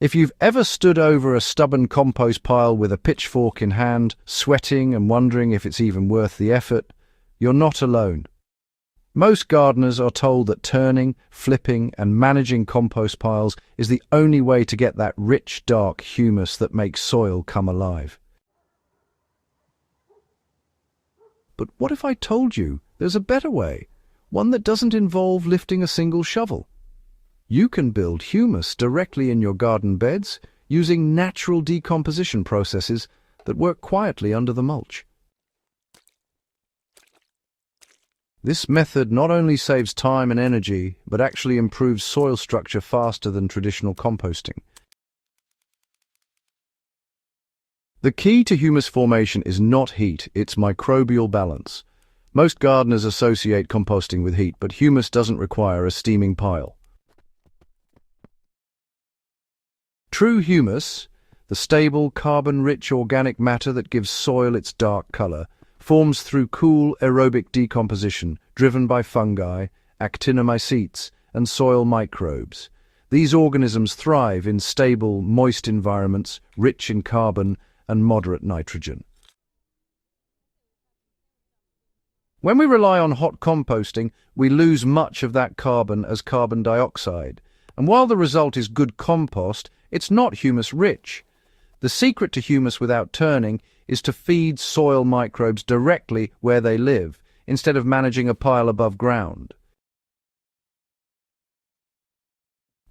If you've ever stood over a stubborn compost pile with a pitchfork in hand, sweating and wondering if it's even worth the effort, you're not alone. Most gardeners are told that turning, flipping, and managing compost piles is the only way to get that rich, dark humus that makes soil come alive. But what if I told you there's a better way, one that doesn't involve lifting a single shovel? You can build humus directly in your garden beds using natural decomposition processes that work quietly under the mulch. This method not only saves time and energy, but actually improves soil structure faster than traditional composting. The key to humus formation is not heat, it's microbial balance. Most gardeners associate composting with heat, but humus doesn't require a steaming pile. True humus, the stable, carbon-rich organic matter that gives soil its dark color, forms through cool aerobic decomposition driven by fungi, actinomycetes, and soil microbes. These organisms thrive in stable, moist environments, rich in carbon and moderate nitrogen. When we rely on hot composting, we lose much of that carbon as carbon dioxide. And while the result is good compost, it's not humus-rich. The secret to humus without turning is to feed soil microbes directly where they live, instead of managing a pile above ground.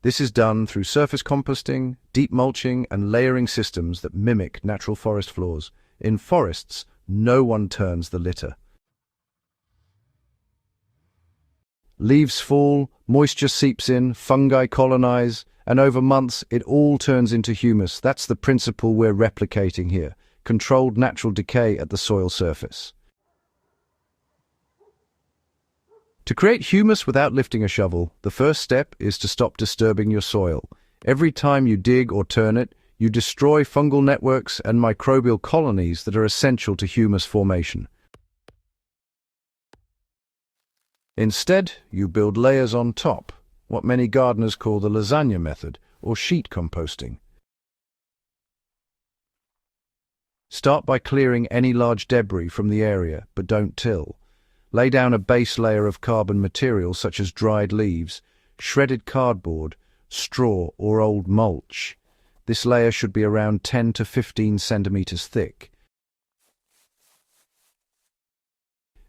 This is done through surface composting, deep mulching, and layering systems that mimic natural forest floors. In forests, no one turns the litter. Leaves fall, moisture seeps in, fungi colonize, and over months it all turns into humus. That's the principle we're replicating here, controlled natural decay at the soil surface. To create humus without lifting a shovel, the first step is to stop disturbing your soil. Every time you dig or turn it, you destroy fungal networks and microbial colonies that are essential to humus formation. Instead, you build layers on top, what many gardeners call the lasagna method, or sheet composting. Start by clearing any large debris from the area, but don't till. Lay down a base layer of carbon material such as dried leaves, shredded cardboard, straw, or old mulch. This layer should be around 10 to 15 centimeters thick.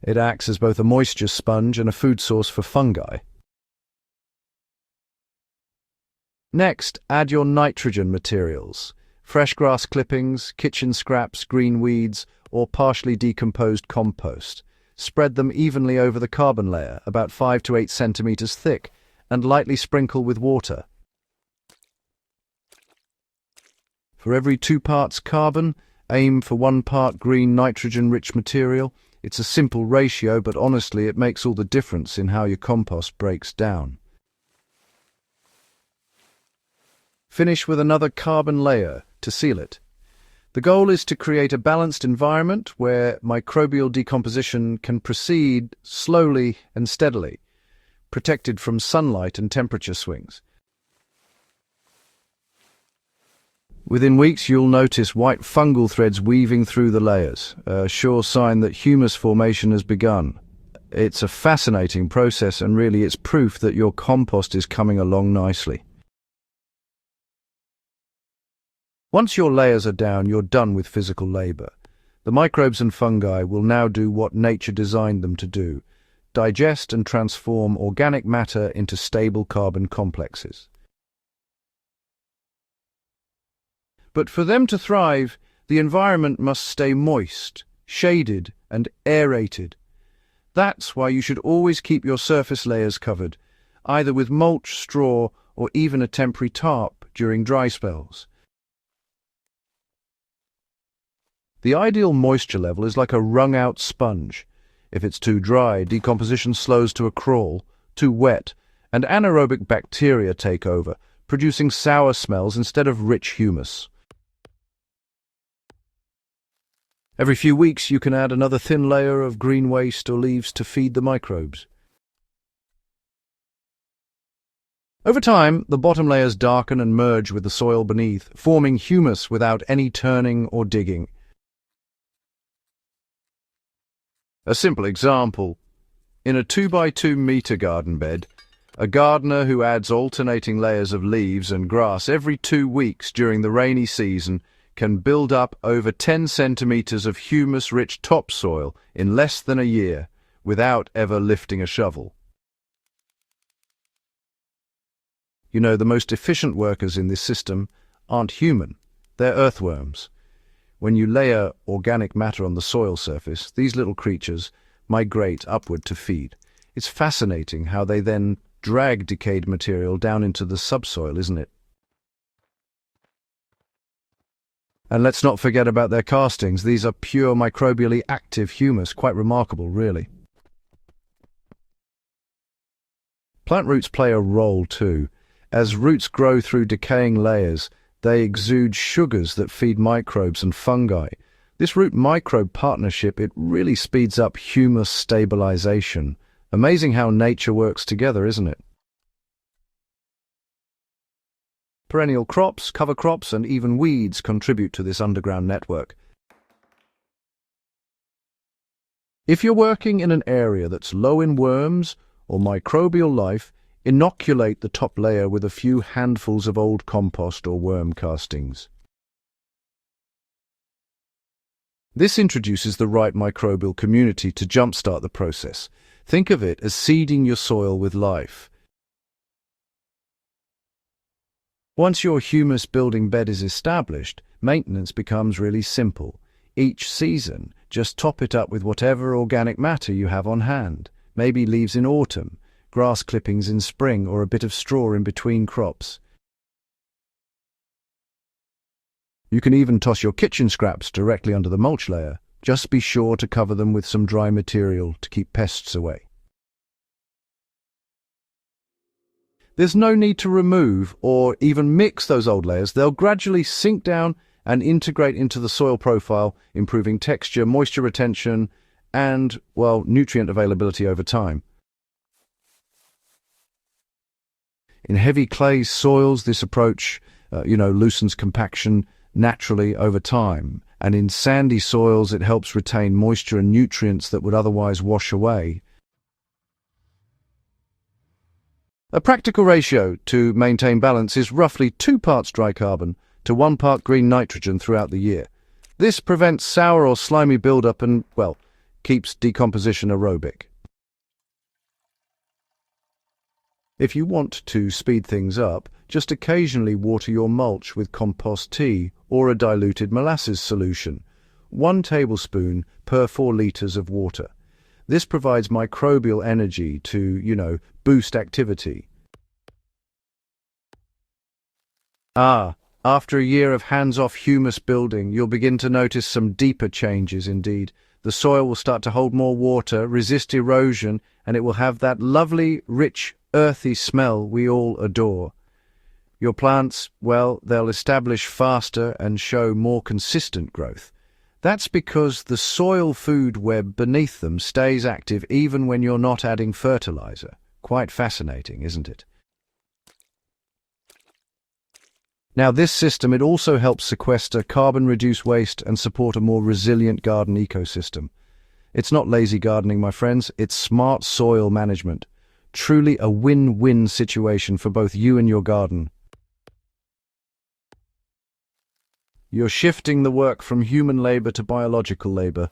It acts as both a moisture sponge and a food source for fungi. Next, add your nitrogen materials. Fresh grass clippings, kitchen scraps, green weeds, or partially decomposed compost. Spread them evenly over the carbon layer, about 5 to 8 centimeters thick, and lightly sprinkle with water. For every 2 parts carbon, aim for 1 part green nitrogen-rich material. It's a simple ratio, but honestly, it makes all the difference in how your compost breaks down. Finish with another carbon layer to seal it. The goal is to create a balanced environment where microbial decomposition can proceed slowly and steadily, protected from sunlight and temperature swings. Within weeks, you'll notice white fungal threads weaving through the layers, a sure sign that humus formation has begun. It's a fascinating process, and really it's proof that your compost is coming along nicely. Once your layers are down, you're done with physical labor. The microbes and fungi will now do what nature designed them to do: digest and transform organic matter into stable carbon complexes. But for them to thrive, the environment must stay moist, shaded, and aerated. That's why you should always keep your surface layers covered, either with mulch, straw, or even a temporary tarp during dry spells. The ideal moisture level is like a wrung-out sponge. If it's too dry, decomposition slows to a crawl; too wet, and anaerobic bacteria take over, producing sour smells instead of rich humus. Every few weeks, you can add another thin layer of green waste or leaves to feed the microbes. Over time, the bottom layers darken and merge with the soil beneath, forming humus without any turning or digging. A simple example. In a 2 by 2 meter garden bed, a gardener who adds alternating layers of leaves and grass every 2 weeks during the rainy season can build up over 10 centimeters of humus-rich topsoil in less than a year without ever lifting a shovel. You know, the most efficient workers in this system aren't human, they're earthworms. When you layer organic matter on the soil surface, these little creatures migrate upward to feed. It's fascinating how they then drag decayed material down into the subsoil, isn't it? And let's not forget about their castings. These are pure microbially active humus, quite remarkable, really. Plant roots play a role too. As roots grow through decaying layers, they exude sugars that feed microbes and fungi. This root-microbe partnership, it really speeds up humus stabilization. Amazing how nature works together, isn't it? Perennial crops, cover crops, and even weeds contribute to this underground network. If you're working in an area that's low in worms or microbial life, inoculate the top layer with a few handfuls of old compost or worm castings. This introduces the right microbial community to jumpstart the process. Think of it as seeding your soil with life. Once your humus-building bed is established, maintenance becomes really simple. Each season, just top it up with whatever organic matter you have on hand. Maybe leaves in autumn, grass clippings in spring, or a bit of straw in between crops. You can even toss your kitchen scraps directly under the mulch layer. Just be sure to cover them with some dry material to keep pests away. There's no need to remove or even mix those old layers. They'll gradually sink down and integrate into the soil profile, improving texture, moisture retention, and, well, nutrient availability over time. In heavy clay soils, this approach, loosens compaction naturally over time. And in sandy soils, it helps retain moisture and nutrients that would otherwise wash away. A practical ratio to maintain balance is roughly 2 parts dry carbon to 1 part green nitrogen throughout the year. This prevents sour or slimy buildup and, well, keeps decomposition aerobic. If you want to speed things up, just occasionally water your mulch with compost tea or a diluted molasses solution, 1 tablespoon per 4 liters of water. This provides microbial energy to, boost activity. After a year of hands-off humus building, you'll begin to notice some deeper changes indeed. The soil will start to hold more water, resist erosion, and it will have that lovely, rich, earthy smell we all adore. Your plants, well, they'll establish faster and show more consistent growth. That's because the soil food web beneath them stays active even when you're not adding fertilizer. Quite fascinating, isn't it? Now, this system, it also helps sequester carbon, reduce waste, and support a more resilient garden ecosystem. It's not lazy gardening, my friends, it's smart soil management. Truly a win-win situation for both you and your garden. You're shifting the work from human labor to biological labor.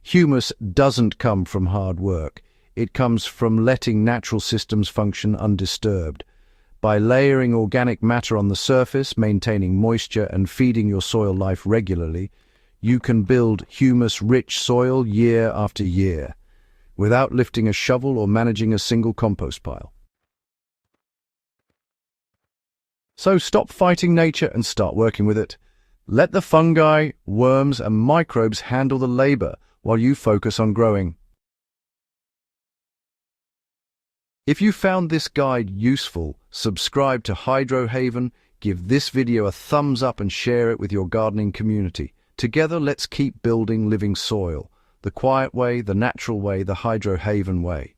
Humus doesn't come from hard work. It comes from letting natural systems function undisturbed. By layering organic matter on the surface, maintaining moisture, and feeding your soil life regularly, you can build humus-rich soil year after year, without lifting a shovel or managing a single compost pile. So stop fighting nature and start working with it. Let the fungi, worms, and microbes handle the labor while you focus on growing. If you found this guide useful, subscribe to Hydro Haven, give this video a thumbs up and share it with your gardening community. Together, let's keep building living soil. The quiet way, the natural way, the Hydro Haven way.